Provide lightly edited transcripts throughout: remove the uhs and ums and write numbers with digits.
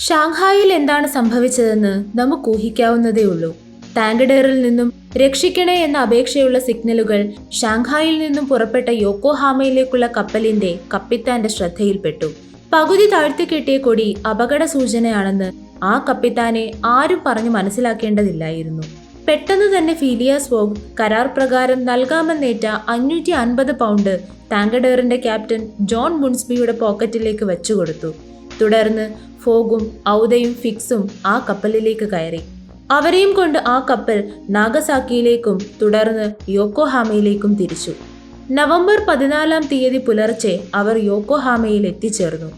ഷാങ്ഹായിൽ എന്താണ് സംഭവിച്ചതെന്ന് നമുക്ക് ഊഹിക്കാവുന്നതേയുള്ളൂ. താങ്കഡേറിൽ നിന്നും രക്ഷിക്കണേ എന്ന അപേക്ഷയുള്ള സിഗ്നലുകൾ ഷാങ്ഹായിൽ നിന്നും പുറപ്പെട്ട യോക്കോഹാമയിലേക്കുള്ള കപ്പലിന്റെ കപ്പിത്താന്റെ ശ്രദ്ധയിൽപ്പെട്ടു. പകുതി താഴ്ത്തിക്കെട്ടിയ കൊടി അപകട സൂചനയാണെന്ന് ആ കപ്പിത്താനെ ആരും പറഞ്ഞു മനസ്സിലാക്കേണ്ടതില്ലായിരുന്നു. പെട്ടെന്ന് തന്നെ ഫീലിയാസ് ഫോഗ് കരാർ പ്രകാരം നൽകാമെന്നേറ്റ 550 പൗണ്ട് താങ്കഡേറിന്റെ ക്യാപ്റ്റൻ ജോൺ മുൺസ്ബിയുടെ പോക്കറ്റിലേക്ക് വെച്ചുകൊടുത്തു. തുടർന്ന് ഫോഗും ഔദയും ഫിക്സും ആ കപ്പലിലേക്ക് കയറി. അവരെയും കൊണ്ട് ആ കപ്പൽ നാഗസാക്കിയിലേക്കും തുടർന്ന് യോക്കോഹാമയിലേക്കും തിരിച്ചു. നവംബർ 14-ാം തീയതി പുലർച്ചെ അവർ യോക്കോഹാമയിൽ എത്തിച്ചേർന്നു.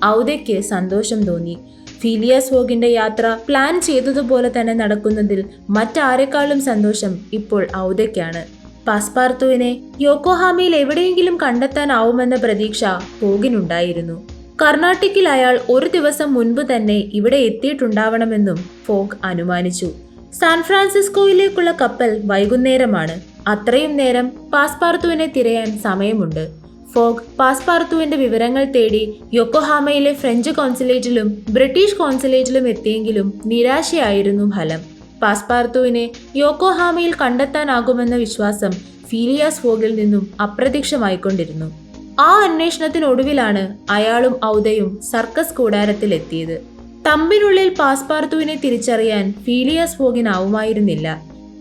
ഔദയ്ക്ക് സന്തോഷം തോന്നി. ഫീലിയാസ് ഫോഗിന്റെ യാത്ര പ്ലാൻ ചെയ്തതുപോലെ തന്നെ നടക്കുന്നതിൽ മറ്റാരെക്കാളും സന്തോഷം ഇപ്പോൾ ഔദയ്ക്കാണ്. പാസ്പാർത്തുവിനെ യോക്കോഹാമയിൽ എവിടെയെങ്കിലും കണ്ടെത്താനാവുമെന്ന പ്രതീക്ഷ ഫോഗിനുണ്ടായിരുന്നു. കർണാട്ടിക്കിൽ അയാൾ ഒരു ദിവസം മുൻപ് തന്നെ ഇവിടെ എത്തിയിട്ടുണ്ടാവണമെന്നും ഫോഗ് അനുമാനിച്ചു. സാൻ ഫ്രാൻസിസ്കോയിലേക്കുള്ള കപ്പൽ വൈകുന്നേരമാണ്. അത്രയും നേരം പാസ്പാർത്തുവിനെ തിരയാൻ സമയമുണ്ട്. ഫോഗ് പാസ്പാർത്തുവിന്റെ വിവരങ്ങൾ തേടി യൊക്കോഹാമയിലെ ഫ്രഞ്ച് കോൺസുലേറ്റിലും ബ്രിട്ടീഷ് കോൺസുലേറ്റിലും എത്തിയെങ്കിലും നിരാശയായിരുന്നു ഫലം. പാസ്പാർത്തുവിനെ യോക്കോഹാമയിൽ കണ്ടെത്താനാകുമെന്ന വിശ്വാസം ഫീലിയാസ് ഫോഗിൽ നിന്നും അപ്രത്യക്ഷമായിക്കൊണ്ടിരുന്നു. ആ അന്വേഷണത്തിനൊടുവിലാണ് അയാളും ഔദയും സർക്കസ് കൂടാരത്തിലെത്തിയത്. തമ്പിനുള്ളിൽ പാസ്പാർത്തുവിനെ തിരിച്ചറിയാൻ ഫീലിയാസ് ഫോഗിനാവുമായിരുന്നില്ല.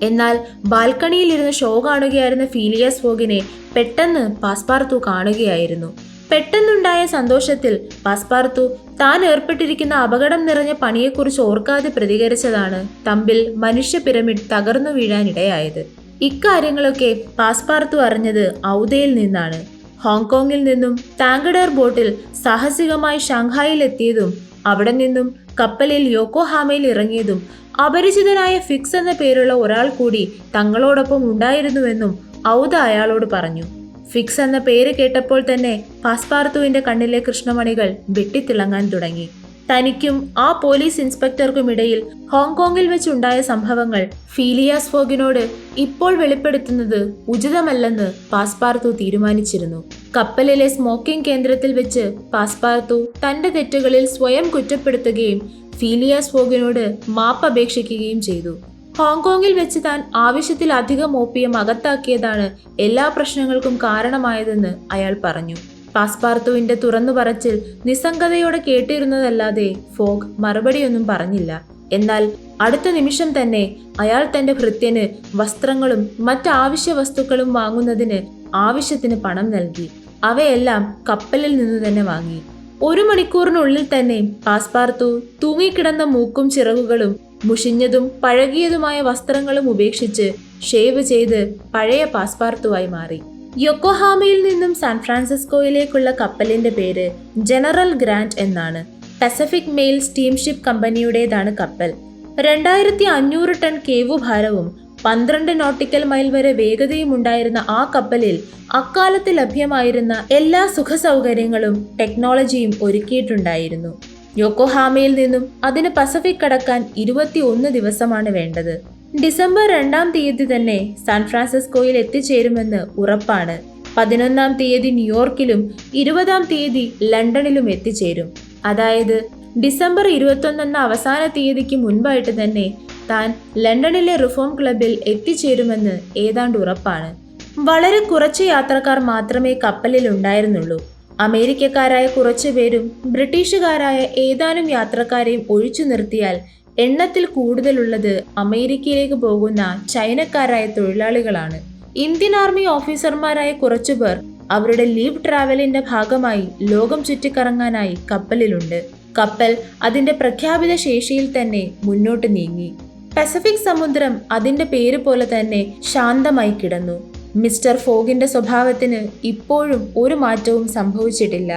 എന്നാൽ ബാൽക്കണിയിലിരുന്ന് ഷോ കാണുകയായിരുന്ന ഫീലിയാസ് ഫോഗിനെ പെട്ടെന്ന് പാസ്പാർത്തു കാണുകയായിരുന്നു. പെട്ടെന്നുണ്ടായ സന്തോഷത്തിൽ പാസ്പാർത്തു താൻ ഏർപ്പെട്ടിരിക്കുന്ന അപകടം നിറഞ്ഞ പണിയെക്കുറിച്ച് ഓർക്കാതെ പ്രതികരിച്ചതാണ് തമ്പിൽ മനുഷ്യ പിരമിഡ് തകർന്നു വീഴാനിടയായത്. ഇക്കാര്യങ്ങളൊക്കെ പാസ്പാർത്തു അറിഞ്ഞത് ഔദയിൽ നിന്നാണ്. ഹോങ്കോങ്ങിൽ നിന്നും താങ്കഡേർ ബോട്ടിൽ സാഹസികമായി ഷാങ്ഹായിൽ എത്തിയതും അവിടെ നിന്നും കപ്പലിൽ യോക്കോഹാമയിൽ ഇറങ്ങിയതും അപരിചിതനായ ഫിക്സ് എന്ന പേരുള്ള ഒരാൾ കൂടി തങ്ങളോടൊപ്പം ഉണ്ടായിരുന്നുവെന്നും ഔദ അയാളോട് പറഞ്ഞു. ഫിക്സ് എന്ന പേര് കേട്ടപ്പോൾ തന്നെ പാസ്പാർത്തുവിന്റെ കണ്ണിലെ കൃഷ്ണമണികൾ വെട്ടിത്തിളങ്ങാൻ തുടങ്ങി. തനിക്കും ആ പോലീസ് ഇൻസ്പെക്ടർക്കുമിടയിൽ ഹോങ്കോങ്ങിൽ വെച്ചുണ്ടായ സംഭവങ്ങൾ ഫീലിയാസ് ഫോഗിനോട് ഇപ്പോൾ വെളിപ്പെടുത്തുന്നത് ഉചിതമല്ലെന്ന് പാസ്പാർത്തു തീരുമാനിച്ചിരുന്നു. കപ്പലിലെ സ്മോക്കിംഗ് കേന്ദ്രത്തിൽ വെച്ച് പാസ്പാർത്തു തന്റെ തെറ്റുകളിൽ സ്വയം കുറ്റപ്പെടുത്തുകയും ഫീലിയാസ് ഫോഗിനോട് മാപ്പപേക്ഷിക്കുകയും ചെയ്തു. ഹോങ്കോങ്ങിൽ വെച്ച് താൻ ആവശ്യത്തിലധികം ഓപ്പിയം അകത്താക്കിയതാണ് എല്ലാ പ്രശ്നങ്ങൾക്കും കാരണമായതെന്ന് അയാൾ പറഞ്ഞു. പാസ്പാർത്തുവിന്റെ തുറന്നു പറച്ചിൽ നിസ്സംഗതയോടെ കേട്ടിരുന്നതല്ലാതെ ഫോഗ് മറുപടിയൊന്നും പറഞ്ഞില്ല. എന്നാൽ അടുത്ത നിമിഷം തന്നെ അയാൾ തന്റെ ഭൃത്യന് വസ്ത്രങ്ങളും മറ്റാവശ്യ വസ്തുക്കളും വാങ്ങുന്നതിന് ആവശ്യത്തിന് പണം നൽകി. അവയെല്ലാം കപ്പലിൽ നിന്നു തന്നെ വാങ്ങി. 1 മണിക്കൂറിനുള്ളിൽ തന്നെ പാസ്പാർത്തു തൂങ്ങിക്കിടന്ന മൂക്കും ചിറകുകളും മുഷിഞ്ഞതും പഴകിയതുമായ വസ്ത്രങ്ങളും ഉപേക്ഷിച്ച് ഷേവ് ചെയ്ത് പഴയ പാസ്പാർത്തുവായി മാറി. യൊക്കോഹാമയിൽ നിന്നും സാൻ ഫ്രാൻസിസ്കോയിലേക്കുള്ള കപ്പലിന്റെ പേര് ജനറൽ ഗ്രാന്റ് എന്നാണ്. പസഫിക് മെയിൽ സ്റ്റീംഷിപ്പ് കമ്പനിയുടേതാണ് കപ്പൽ. 2500 ടൺ കേവുഭാരവും 12 നോട്ടിക്കൽ മൈൽ വരെ വേഗതയും ഉണ്ടായിരുന്ന ആ കപ്പലിൽ അക്കാലത്ത് ലഭ്യമായിരുന്ന എല്ലാ സുഖസൗകര്യങ്ങളും ടെക്നോളജിയും ഒരുക്കിയിട്ടുണ്ടായിരുന്നു. യോക്കോഹാമയിൽ നിന്നും അതിന് പസഫിക് കടക്കാൻ 21 ദിവസമാണ് വേണ്ടത്. ഡിസംബർ 2-ാം തീയതി തന്നെ സാൻ ഫ്രാൻസിസ്കോയിൽ എത്തിച്ചേരുമെന്ന് ഉറപ്പാണ്. 11-ാം തീയതി ന്യൂയോർക്കിലും 20-ാം തീയതി ലണ്ടനിലും എത്തിച്ചേരും. അതായത് ഡിസംബർ 21 എന്ന അവസാന തീയതിക്ക് മുൻപായിട്ട് തന്നെ താൻ ലണ്ടനിലെ റിഫോം ക്ലബിൽ എത്തിച്ചേരുമെന്ന് ഏതാണ്ട് ഉറപ്പാണ്. വളരെ കുറച്ച് യാത്രക്കാർ മാത്രമേ കപ്പലിൽ ഉണ്ടായിരുന്നുള്ളൂ. അമേരിക്കക്കാരായ കുറച്ചുപേരും ബ്രിട്ടീഷുകാരായ ഏതാനും യാത്രക്കാരെയും ഒഴിച്ചു നിർത്തിയാൽ എണ്ണത്തിൽ കൂടുതലുള്ളത് അമേരിക്കയിലേക്ക് പോകുന്ന ചൈനക്കാരായ തൊഴിലാളികളാണ്. ഇന്ത്യൻ ആർമി ഓഫീസർമാരായ കുറച്ചുപേർ അവരുടെ ലീവ് ട്രാവലിന്റെ ഭാഗമായി ലോകം ചുറ്റിക്കറങ്ങാനായി കപ്പലിലുണ്ട്. കപ്പൽ അതിന്റെ പ്രഖ്യാപിത ശേഷിയിൽ തന്നെ മുന്നോട്ട് നീങ്ങി. പസഫിക് സമുദ്രം അതിന്റെ പേര് പോലെ തന്നെ ശാന്തമായി കിടന്നു. മിസ്റ്റർ ഫോഗിന്റെ സ്വഭാവത്തിന് ഇപ്പോഴും ഒരു മാറ്റവും സംഭവിച്ചിട്ടില്ല.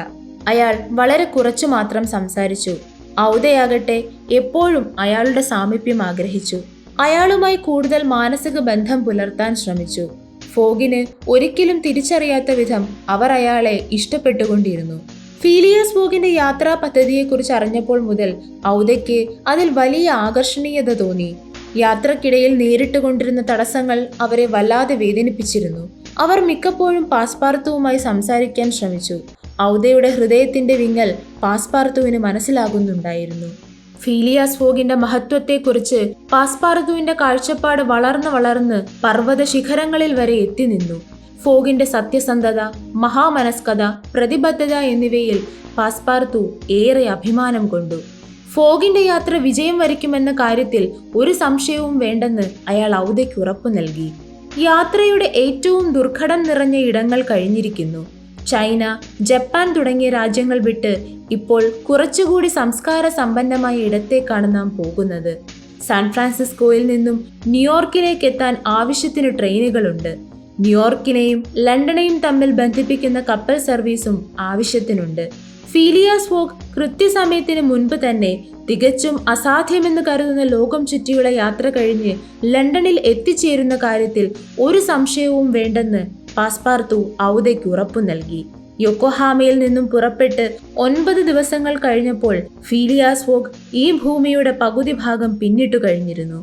അയാൾ വളരെ കുറച്ചു മാത്രം സംസാരിച്ചു. ഔദയാകട്ടെ എപ്പോഴും അയാളുടെ സാമീപ്യം ആഗ്രഹിച്ചു. അയാളുമായി കൂടുതൽ മാനസിക ബന്ധം പുലർത്താൻ ശ്രമിച്ചു. ഫോഗിന് ഒരിക്കലും തിരിച്ചറിയാത്ത വിധം അവർ അയാളെ ഇഷ്ടപ്പെട്ടുകൊണ്ടിരുന്നു. ഫീലിയാസ് ഫോഗിന്റെ യാത്രാ പദ്ധതിയെക്കുറിച്ച് അറിഞ്ഞപ്പോൾ മുതൽ ഔദയ്ക്ക് അതിൽ വലിയ ആകർഷണീയത തോന്നി. യാത്രക്കിടയിൽ നേരിട്ടുകൊണ്ടിരുന്ന തടസ്സങ്ങൾ അവരെ വല്ലാതെ വേദനിപ്പിച്ചിരുന്നു. അവർ മിക്കപ്പോഴും പാസ്പാർത്തുവുമായി സംസാരിക്കാൻ ശ്രമിച്ചു. ഔദയുടെ ഹൃദയത്തിന്റെ വിങ്ങൽ പാസ്പാർത്തുവിന് മനസ്സിലാകുന്നുണ്ടായിരുന്നു. ഫീലിയാസ് ഫോഗിന്റെ മഹത്വത്തെക്കുറിച്ച് പാസ്പാർത്തുവിന്റെ കാഴ്ചപ്പാട് വളർന്ന് പർവ്വത ശിഖരങ്ങളിൽ വരെ എത്തി നിന്നു. ഫോഗിന്റെ സത്യസന്ധത, മഹാമനസ്കത, പ്രതിബദ്ധത എന്നിവയിൽ പാസ്പാർത്തു ഏറെ അഭിമാനം കൊണ്ടു. ഫോഗിന്റെ യാത്ര വിജയം വരിക്കുമെന്ന കാര്യത്തിൽ ഒരു സംശയവും വേണ്ടെന്ന് അയാൾ ഔദയ്ക്ക് ഉറപ്പു നൽകി. യാത്രയുടെ ഏറ്റവും ദുർഘടം നിറഞ്ഞ ഇടങ്ങൾ കഴിഞ്ഞിരിക്കുന്നു. ചൈന, ജപ്പാൻ തുടങ്ങിയ രാജ്യങ്ങൾ വിട്ട് ഇപ്പോൾ കുറച്ചുകൂടി സംസ്കാര സമ്പന്നമായ ഇടത്തേക്കാണ് നാം പോകുന്നത്. സാൻ ഫ്രാൻസിസ്കോയിൽ നിന്നും ന്യൂയോർക്കിലേക്ക് എത്താൻ ആവശ്യത്തിന് ട്രെയിനുകളുണ്ട്. ന്യൂയോർക്കിനെയും ലണ്ടനെയും തമ്മിൽ ബന്ധിപ്പിക്കുന്ന കപ്പൽ സർവീസും ആവശ്യത്തിനുണ്ട്. ഫീലിയാസ് ഫോഗ് കൃത്യസമയത്തിന് മുൻപ് തന്നെ തികച്ചും അസാധ്യമെന്ന് കരുതുന്ന ലോകം ചുറ്റിയുള്ള യാത്ര കഴിഞ്ഞ് ലണ്ടനിൽ എത്തിച്ചേരുന്ന കാര്യത്തിൽ ഒരു സംശയവും വേണ്ടെന്ന് പാസ്പാർത്തു ഔദയ്ക്ക് ഉറപ്പു നൽകി. യോക്കോഹാമയിൽ നിന്നും പുറപ്പെട്ട് 9 ദിവസങ്ങൾ കഴിഞ്ഞപ്പോൾ ഫീലിയാസ് ഫോഗ് ഈ ഭൂമിയുടെ പകുതി ഭാഗം പിന്നിട്ടു കഴിഞ്ഞിരുന്നു.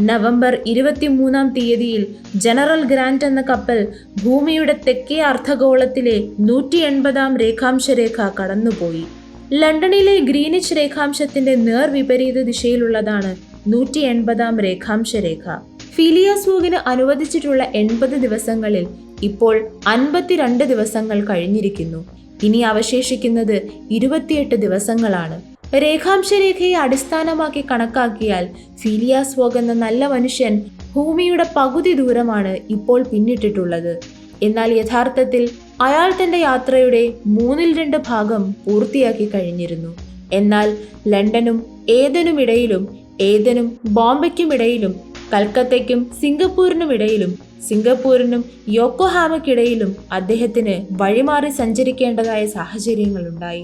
നവംബർ 23-ാം തീയതിയിൽ ജനറൽ ഗ്രാന്റ് എന്ന കപ്പൽ ഭൂമിയുടെ തെക്കേ അർദ്ധഗോളത്തിലെ 180-ാം രേഖാംശരേഖ കടന്നുപോയി. ലണ്ടനിലെ ഗ്രീനിച്ച് രേഖാംശത്തിന്റെ നേർവിപരീത ദിശയിലുള്ളതാണ് 180-ാം രേഖാംശരേഖ. ഫീലിയാസ് ഫോഗിന് അനുവദിച്ചിട്ടുള്ള 80 ദിവസങ്ങളിൽ ഇപ്പോൾ 52 ദിവസങ്ങൾ കഴിഞ്ഞിരിക്കുന്നു. ഇനി അവശേഷിക്കുന്നത് 28 ദിവസങ്ങളാണ്. രേഖാംശരേഖയെ അടിസ്ഥാനമാക്കി കണക്കാക്കിയാൽ ഫീലിയാസ് ഫോഗ് എന്ന നല്ല മനുഷ്യൻ ഭൂമിയുടെ പകുതി ദൂരമാണ് ഇപ്പോൾ പിന്നിട്ടിട്ടുള്ളത്. എന്നാൽ യഥാർത്ഥത്തിൽ അയാൾ തന്റെ യാത്രയുടെ 2/3 ഭാഗം പൂർത്തിയാക്കി കഴിഞ്ഞിരുന്നു. എന്നാൽ ലണ്ടനും ഏദനുമിടയിലും, ഏദനും ബോംബെക്കുമിടയിലും, കൽക്കത്തയ്ക്കും സിംഗപ്പൂരിനുമിടയിലും, സിംഗപ്പൂരിനും യോക്കോഹാമയ്ക്കിടയിലും അദ്ദേഹത്തിന് വഴിമാറി സഞ്ചരിക്കേണ്ടതായ സാഹചര്യങ്ങളുണ്ടായി.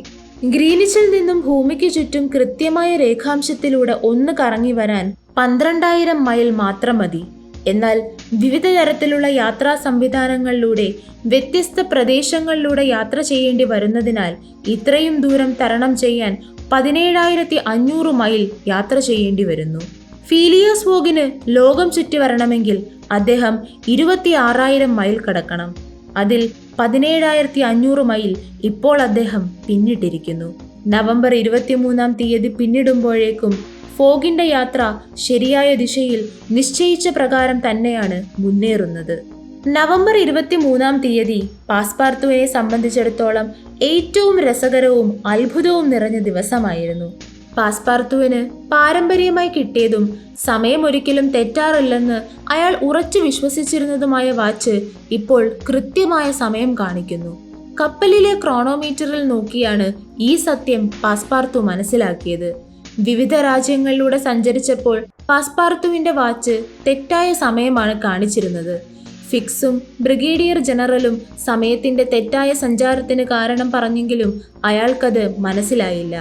ഗ്രീനിച്ചിൽ നിന്നും ഭൂമിക്ക് ചുറ്റും കൃത്യമായ രേഖാംശത്തിലൂടെ ഒന്ന് കറങ്ങി വരാൻ 12,000 മൈൽ മാത്രം മതി. എന്നാൽ വിവിധ തരത്തിലുള്ള യാത്രാ സംവിധാനങ്ങളിലൂടെ വ്യത്യസ്ത പ്രദേശങ്ങളിലൂടെ യാത്ര ചെയ്യേണ്ടി വരുന്നതിനാൽ ഇത്രയും ദൂരം തരണം ചെയ്യാൻ 17,500 മൈൽ യാത്ര ചെയ്യേണ്ടി വരുന്നു. ഫീലിയാസ് ഫോഗിന് ലോകം ചുറ്റി വരണമെങ്കിൽ അദ്ദേഹം 26,000 മൈൽ കടക്കണം. അതിൽ 17,500 മൈൽ ഇപ്പോൾ അദ്ദേഹം പിന്നിട്ടിരിക്കുന്നു. നവംബർ 23-ാം തീയതി പിന്നിടുമ്പോഴേക്കും ഫോഗിന്റെ യാത്ര ശരിയായ ദിശയിൽ നിശ്ചയിച്ച പ്രകാരം തന്നെയാണ് മുന്നേറുന്നത്. നവംബർ 23-ാം തീയതി പാസ്പാർത്തുവിനെ സംബന്ധിച്ചിടത്തോളം ഏറ്റവും രസകരവും അത്ഭുതവും നിറഞ്ഞ ദിവസമായിരുന്നു. പാസ്പാർത്തുവിന് പാരമ്പര്യമായി കിട്ടിയതും സമയമൊരിക്കലും തെറ്റാറില്ലെന്ന് അയാൾ ഉറച്ചു വിശ്വസിച്ചിരുന്നതുമായ വാച്ച് ഇപ്പോൾ കൃത്യമായ സമയം കാണിക്കുന്നു. കപ്പലിലെ ക്രോണോമീറ്ററിൽ നോക്കിയാണ് ഈ സത്യം പാസ്പാർത്തു മനസ്സിലാക്കിയത്. വിവിധ രാജ്യങ്ങളിലൂടെ സഞ്ചരിച്ചപ്പോൾ പാസ്പാർത്തുവിന്റെ വാച്ച് തെറ്റായ സമയമാണ് കാണിച്ചിരുന്നത്. ഫിക്സും ബ്രിഗേഡിയർ ജനറലും സമയത്തിന്റെ തെറ്റായ സഞ്ചാരത്തിന് കാരണം പറഞ്ഞെങ്കിലും അയാൾക്കത് മനസ്സിലായില്ല.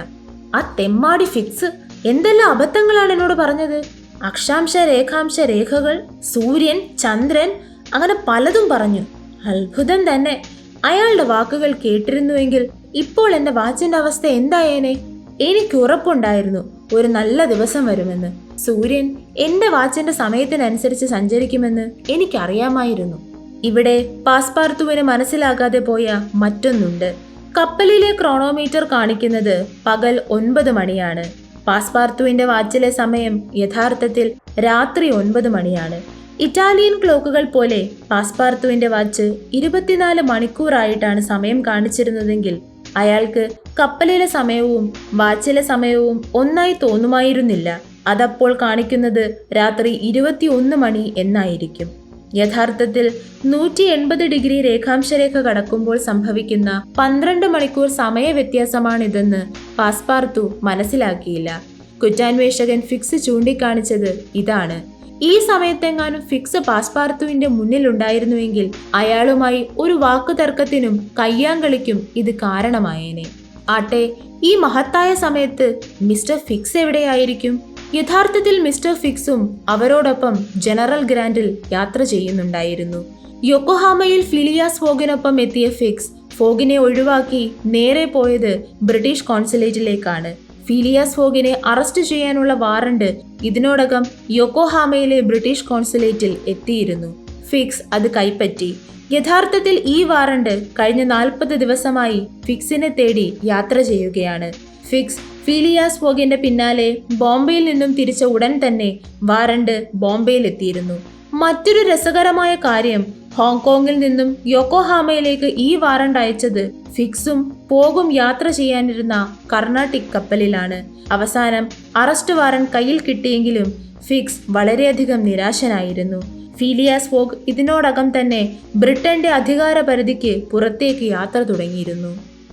ആ തെമ്മാടി ഫിക്സ് എന്തെല്ലാം അബദ്ധങ്ങളാണ് എന്നോട് പറഞ്ഞത്. അക്ഷാംശ രേഖാംശ രേഖകൾ, സൂര്യൻ, ചന്ദ്രൻ, അങ്ങനെ പലതും പറഞ്ഞു. അത്ഭുതം തന്നെ. അയാളുടെ വാക്കുകൾ കേട്ടിരുന്നുവെങ്കിൽ ഇപ്പോൾ എന്റെ വാച്ചിന്റെ അവസ്ഥ എന്തായേനെ? എനിക്ക് ഉറപ്പുണ്ടായിരുന്നു ഒരു നല്ല ദിവസം വരുമെന്ന്. സൂര്യൻ എന്റെ വാച്ചിന്റെ സമയത്തിനനുസരിച്ച് സഞ്ചരിക്കുമെന്ന് എനിക്കറിയാമായിരുന്നു. ഇവിടെ പാസ്പാർത്തുവിന് മനസ്സിലാകാതെ പോയ മറ്റൊന്നുണ്ട്. കപ്പലിലെ ക്രോണോമീറ്റർ കാണിക്കുന്നത് പകൽ 9 മണിയാണ്. പാസ്പാർത്തുവിന്റെ വാച്ചിലെ സമയം യഥാർത്ഥത്തിൽ രാത്രി 9 മണിയാണ്. ഇറ്റാലിയൻ ക്ലോക്കുകൾ പോലെ പാസ്പാർത്തുവിന്റെ വാച്ച് 24 മണിക്കൂറായിട്ടാണ് സമയം കാണിച്ചിരുന്നതെങ്കിൽ അയാൾക്ക് കപ്പലിലെ സമയവും വാച്ചിലെ സമയവും ഒന്നായി തോന്നുമായിരുന്നില്ല. അതപ്പോൾ കാണിക്കുന്നത് രാത്രി 21 മണി എന്നായിരിക്കും. യഥാർത്ഥത്തിൽ 180 ഡിഗ്രി രേഖാംശരേഖ കടക്കുമ്പോൾ സംഭവിക്കുന്ന 12 മണിക്കൂർ സമയ വ്യത്യാസമാണിതെന്ന് പാസ്പാർത്തു മനസ്സിലാക്കിയില്ല. കുറ്റാന്വേഷകൻ ഫിക്സ് ചൂണ്ടിക്കാണിച്ചത് ഇതാണ്. ഈ സമയത്തെങ്ങാനും ഫിക്സ് പാസ്പാർത്തുവിന്റെ മുന്നിലുണ്ടായിരുന്നുവെങ്കിൽ അയാളുമായി ഒരു വാക്കുതർക്കത്തിനും കയ്യാങ്കളിക്കും ഇത് കാരണമായേനെ. ആട്ടെ, ഈ മഹത്തായ സമയത്ത് മിസ്റ്റർ ഫിക്സ് എവിടെയായിരിക്കും? യഥാർത്ഥത്തിൽ മിസ്റ്റർ ഫിക്സും അവരോടൊപ്പം ജനറൽ ഗ്രാന്റിൽ യാത്ര ചെയ്യുന്നുണ്ടായിരുന്നു. യോക്കോഹാമയിൽ ഫീലിയാസ് ഫോഗിനൊപ്പം എത്തിയ ഫിക്സ് ഫോഗിനെ ഒഴിവാക്കി നേരെ പോയത് ബ്രിട്ടീഷ് കോൺസുലേറ്റിലേക്കാണ്. ഫീലിയാസ് ഫോഗിനെ അറസ്റ്റ് ചെയ്യാനുള്ള വാറണ്ട് ഇതിനോടകം യോക്കോഹാമയിലെ ബ്രിട്ടീഷ് കോൺസുലേറ്റിൽ എത്തിയിരുന്നു. ഫിക്സ് അത് കൈപ്പറ്റി. യഥാർത്ഥത്തിൽ ഈ വാറണ്ട് കഴിഞ്ഞ 40 ദിവസമായി ഫിക്സിനെ തേടി യാത്ര ചെയ്യുകയാണ്. ഫിക്സ് ഫീലിയാസ് ഫോഗിന്റെ പിന്നാലെ ബോംബെയിൽ നിന്നും തിരിച്ച ഉടൻ തന്നെ വാറണ്ട് ബോംബെയിൽ എത്തിയിരുന്നു. മറ്റൊരു രസകരമായ കാര്യം, ഹോങ്കോങ്ങിൽ നിന്നും യോക്കോഹാമയിലേക്ക് ഈ വാറണ്ട് അയച്ചത് ഫിക്സും പോഗും യാത്ര ചെയ്യാനിരുന്ന കർണാട്ടിക് കപ്പലിലാണ്. അവസാനം അറസ്റ്റ് വാറണ്ട് കയ്യിൽ കിട്ടിയെങ്കിലും ഫിക്സ് വളരെയധികം നിരാശനായിരുന്നു. ഫീലിയാസ് ഫോഗ് ഇതിനോടകം തന്നെ ബ്രിട്ടന്റെ അധികാര പരിധിക്ക് പുറത്തേക്ക് യാത്ര തുടങ്ങിയിരുന്നു.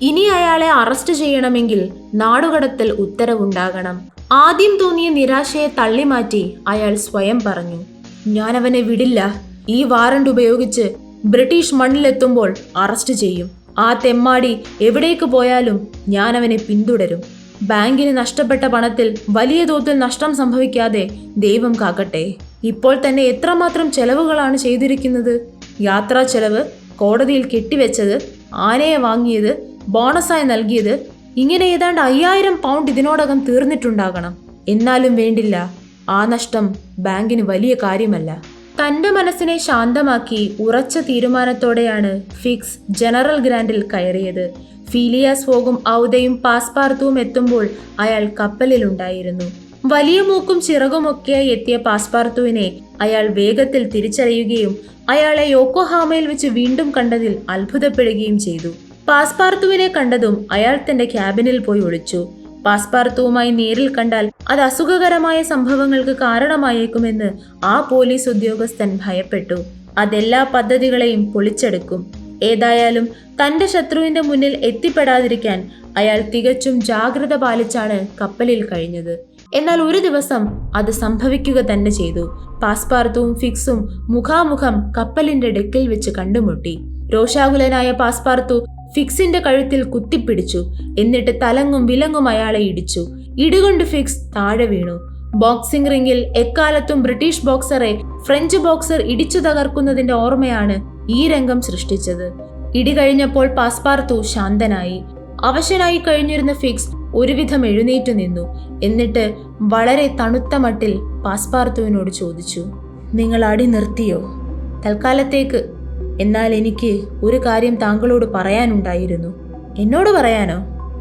ഇനി അയാളെ അറസ്റ്റ് ചെയ്യണമെങ്കിൽ നാടുകടത്തൽ ഉത്തരവുണ്ടാകണം. ആദ്യം തോന്നിയ നിരാശയെ തള്ളിമാറ്റി അയാൾ സ്വയം പറഞ്ഞു, ഞാൻ അവനെ വിടില്ല. ഈ വാറണ്ട് ഉപയോഗിച്ച് ബ്രിട്ടീഷ് മണ്ണിലെത്തുമ്പോൾ അറസ്റ്റ് ചെയ്യും. ആ തെമ്മാടി എവിടേക്ക് പോയാലും ഞാൻ അവനെ പിന്തുടരും. ബാങ്കിന് നഷ്ടപ്പെട്ട പണത്തിൽ വലിയ തോതിൽ നഷ്ടം സംഭവിക്കാതെ ദൈവം കാക്കട്ടെ. ഇപ്പോൾ തന്നെ എത്രമാത്രം ചെലവുകളാണ് ചെയ്തിരിക്കുന്നത്. യാത്രാ ചെലവ്, കോടതിയിൽ കെട്ടിവെച്ചത്, ആനയെ വാങ്ങിയത്, ബോണസായി നൽകിയത്, ഇങ്ങനെ ഏതാണ്ട് 5000 പൗണ്ട് ഇതിനോടകം തീർന്നിട്ടുണ്ടാകണം. എന്നാലും വേണ്ടില്ല, ആ നഷ്ടം ബാങ്കിന് വലിയ കാര്യമല്ല. തന്റെ മനസ്സിനെ ശാന്തമാക്കി ഉറച്ച തീരുമാനത്തോടെയാണ് ഫിക്സ് ജനറൽ ഗ്രാൻഡിൽ കയറിയത്. ഫീലിയാസ് ഫോഗും ഔദയും പാസ്പാർത്തുവും എത്തുമ്പോൾ അയാൾ കപ്പലിലുണ്ടായിരുന്നു. വലിയ മൂക്കും ചിറകുമൊക്കെയായി എത്തിയ പാസ്പാർത്തുവിനെ അയാൾ വേഗത്തിൽ തിരിച്ചറിയുകയും അയാളെ യോക്കോഹാമയിൽ വെച്ച് വീണ്ടും കണ്ടതിൽ അത്ഭുതപ്പെടുകയും ചെയ്തു. പാസ്പാർത്തുവിനെ കണ്ടതും അയാൾ തന്റെ ക്യാബിനിൽ പോയി ഒളിച്ചു. പാസ്പാർത്തുവുമായി നേരിൽ കണ്ടാൽ അത് അസുഖകരമായ സംഭവങ്ങൾക്ക് കാരണമായേക്കുമെന്ന് ആ പോലീസ് ഉദ്യോഗസ്ഥൻ ഭയപ്പെട്ടു. അതെല്ലാ പദ്ധതികളെയും പൊളിച്ചെടുക്കും. ഏതായാലും തന്റെ ശത്രുവിന്റെ മുന്നിൽ എത്തിപ്പെടാതിരിക്കാൻ അയാൾ തികച്ചും ജാഗ്രത പാലിച്ചാണ് കപ്പലിൽ കഴിഞ്ഞത്. എന്നാൽ ഒരു ദിവസം അത് സംഭവിക്കുക തന്നെ ചെയ്തു. പാസ്പാർത്തുവും ഫിക്സും മുഖാമുഖം കപ്പലിന്റെ ഡെക്കിൽ വെച്ച് കണ്ടുമുട്ടി. രോഷാകുലനായ പാസ്പാർത്തു ഫിക്സിന്റെ കഴുത്തിൽ കുത്തിപ്പിടിച്ചു. എന്നിട്ട് തലങ്ങും വിലങ്ങും അയാളെ ഇടിച്ചു. ഇടികൊണ്ട് ഫിക്സ് താഴെ വീണു. ബോക്സിംഗ് റിംഗിൽ എക്കാലത്തും ബ്രിട്ടീഷ് ബോക്സറെ ഫ്രഞ്ച് ബോക്സർ ഇടിച്ചു തകർക്കുന്നതിന്റെ ഓർമ്മയാണ് ഈ രംഗം സൃഷ്ടിച്ചത്. ഇടി കഴിഞ്ഞപ്പോൾ പാസ്പാർത്തു ശാന്തനായി. അവശനായി കഴിഞ്ഞിരുന്ന ഫിക്സ് ഒരുവിധം എഴുന്നേറ്റു നിന്നു. എന്നിട്ട് വളരെ തണുത്ത മട്ടിൽ പാസ്പാർത്തുവിനോട് ചോദിച്ചു, നിങ്ങൾ അടി നിർത്തിയോ? തൽക്കാലത്തേക്ക്. എന്നാൽ എനിക്ക് ഒരു കാര്യം താങ്കളോട് പറയാനുണ്ടായിരുന്നു. എന്നോട് പറയാനോ?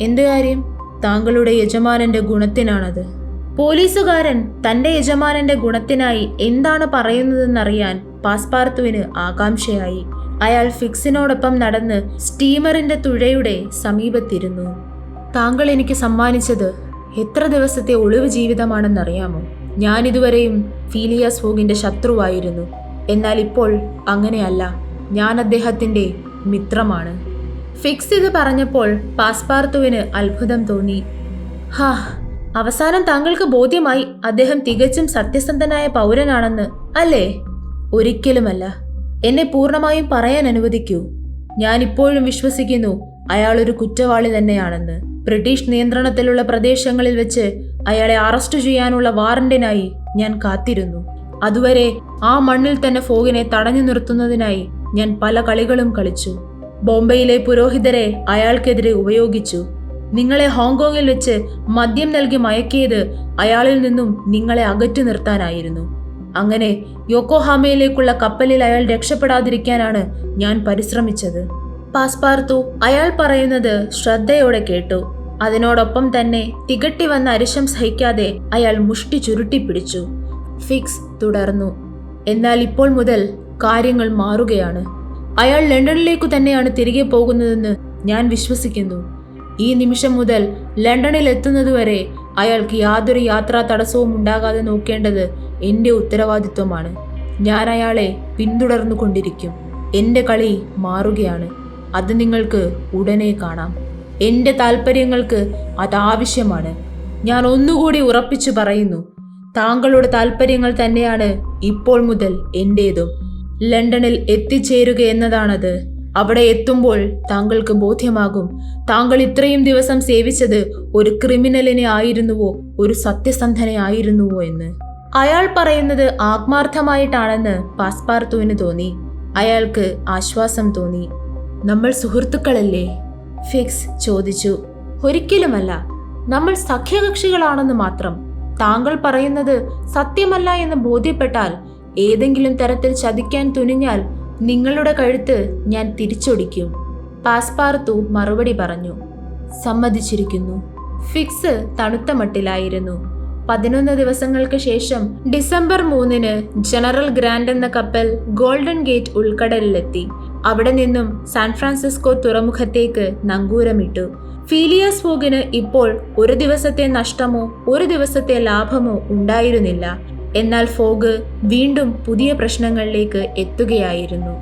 എന്ത് കാര്യം? താങ്കളുടെ യജമാനന്റെ ഗുണത്തിനാണത്. പോലീസുകാരൻ തന്റെ യജമാനന്റെ ഗുണത്തിനായി എന്താണ് പറയുന്നതെന്നറിയാൻ പാസ്പാർത്തുവിന് ആകാംക്ഷയായി. അയാൾ ഫിക്സിനോടൊപ്പം നടന്ന് സ്റ്റീമറിന്റെ തുഴയുടെ സമീപത്തിരുന്നു. താങ്കൾ എനിക്ക് സമ്മാനിച്ചത് എത്ര ദിവസത്തെ ഒളിവ് ജീവിതമാണെന്നറിയാമോ? ഞാനിതുവരെയും ഫീലിയാസ് ഫോഗിന്റെ ശത്രുവായിരുന്നു. എന്നാൽ ഇപ്പോൾ അങ്ങനെയല്ല. ഞാൻ അദ്ദേഹത്തിന്റെ മിത്രമാണ്. ഫിക്സ് ഇത് പറഞ്ഞപ്പോൾ പാസ്പാർത്തുവിന് അത്ഭുതം തോന്നി. ഹാ, അവസാനം താങ്കൾക്ക് ബോധ്യമായി അദ്ദേഹം തികച്ചും സത്യസന്ധനായ പൗരനാണെന്ന്, അല്ലേ? ഒരിക്കലുമല്ല. എന്നെ പൂർണ്ണമായും പറയാൻ അനുവദിക്കൂ. ഞാൻ ഇപ്പോഴും വിശ്വസിക്കുന്നു അയാളൊരു കുറ്റവാളി തന്നെയാണെന്ന്. ബ്രിട്ടീഷ് നിയന്ത്രണത്തിലുള്ള പ്രദേശങ്ങളിൽ വെച്ച് അയാളെ അറസ്റ്റ് ചെയ്യാനുള്ള വാറന്റിനായി ഞാൻ കാത്തിരുന്നു. അതുവരെ ആ മണ്ണിൽ തന്നെ ഫോഗിനെ തടഞ്ഞു നിർത്തുന്നതിനായി ഞാൻ പല കളികളും കളിച്ചു. ബോംബെയിലെ പുരോഹിതരെ അയാൾക്കെതിരെ ഉപയോഗിച്ചു. നിങ്ങളെ ഹോങ്കോങ്ങിൽ വെച്ച് മദ്യം നൽകി മയക്കിയത് അയാളിൽ നിന്നും നിങ്ങളെ അകറ്റി നിർത്താനായിരുന്നു. അങ്ങനെ യോക്കോഹാമയിലേക്കുള്ള കപ്പലിൽ അയാൾ രക്ഷപ്പെടാതിരിക്കാനാണ് ഞാൻ പരിശ്രമിച്ചത്. പാസ്പാർത്തു അയാൾ പറയുന്നത് ശ്രദ്ധയോടെ കേട്ടു. അതിനോടൊപ്പം തന്നെ തികട്ടി വന്ന അരിശം സഹിക്കാതെ അയാൾ മുഷ്ടി ചുരുട്ടിപ്പിടിച്ചു. ഫിക്സ് തുടർന്നു, എന്നാൽ ഇപ്പോൾ മുതൽ കാര്യങ്ങൾ മാറുകയാണ്. അയാൾ ലണ്ടനിലേക്കു തന്നെയാണ് തിരികെ പോകുന്നതെന്ന് ഞാൻ വിശ്വസിക്കുന്നു. ഈ നിമിഷം മുതൽ ലണ്ടനിൽ എത്തുന്നതുവരെ അയാൾക്ക് യാതൊരു യാത്രാ തടസ്സവും ഉണ്ടാകാതെ നോക്കേണ്ടത് എൻ്റെ ഉത്തരവാദിത്വമാണ്. ഞാൻ അയാളെ പിന്തുടർന്നു കൊണ്ടിരിക്കും. എൻ്റെ കളി മാറുകയാണ്. അത് നിങ്ങൾക്ക് ഉടനെ കാണാം. എൻ്റെ താല്പര്യങ്ങൾക്ക് അതാവശ്യമാണ്. ഞാൻ ഒന്നുകൂടി ഉറപ്പിച്ചു പറയുന്നു, താങ്കളുടെ താല്പര്യങ്ങൾ തന്നെയാണ് ഇപ്പോൾ മുതൽ എൻ്റേതും. ലണ്ടനിൽ എത്തിച്ചേരുക എന്നതാണത്. അവിടെ എത്തുമ്പോൾ താങ്കൾക്ക് ബോധ്യമാകും താങ്കൾ ഇത്രയും ദിവസം സേവിച്ചത് ഒരു ക്രിമിനലിനെ ആയിരുന്നുവോ ഒരു സത്യസന്ധനെ ആയിരുന്നുവോ എന്ന്. അയാൾ പറയുന്നത് ആത്മാർത്ഥമായിട്ടാണെന്ന് പാസ്പാർത്തുവിന് തോന്നി. അയാൾക്ക് ആശ്വാസം തോന്നി. നമ്മൾ സുഹൃത്തുക്കളല്ലേ? ഫിക്സ് ചോദിച്ചു. ഒരിക്കലുമല്ല, നമ്മൾ സഖ്യകക്ഷികളാണെന്ന് മാത്രം. താങ്കൾ പറയുന്നത് സത്യമല്ല എന്ന് ബോധ്യപ്പെട്ടാൽ, ഏതെങ്കിലും തരത്തിൽ ചതിക്കാൻ തുനിഞ്ഞാൽ നിങ്ങളുടെ കഴുത്ത് ഞാൻ തിരിച്ചൊടിക്കും. പാസ്പാർത്തു മറുപടി പറഞ്ഞു. സമ്മതിച്ചിരിക്കുന്നു. ഫിക്സ് തണുത്ത മട്ടിലായിരുന്നു. 11 ദിവസങ്ങൾക്ക് ശേഷം ഡിസംബർ 3 ജനറൽ ഗ്രാൻഡ് എന്ന കപ്പൽ ഗോൾഡൻ ഗേറ്റ് ഉൾക്കടലിലെത്തി. അവിടെ നിന്നും സാൻ ഫ്രാൻസിസ്കോ തുറമുഖത്തേക്ക് നങ്കൂരമിട്ടു. ഫീലിയാസ് ഫോഗിന് ഇപ്പോൾ ഒരു ദിവസത്തെ നഷ്ടമോ ഒരു ദിവസത്തെ ലാഭമോ ഉണ്ടായിരുന്നില്ല. എന്നാൽ ഫോഗ് വീണ്ടും പുതിയ പ്രശ്നങ്ങളിലേക്ക് എത്തുകയായിരുന്നു.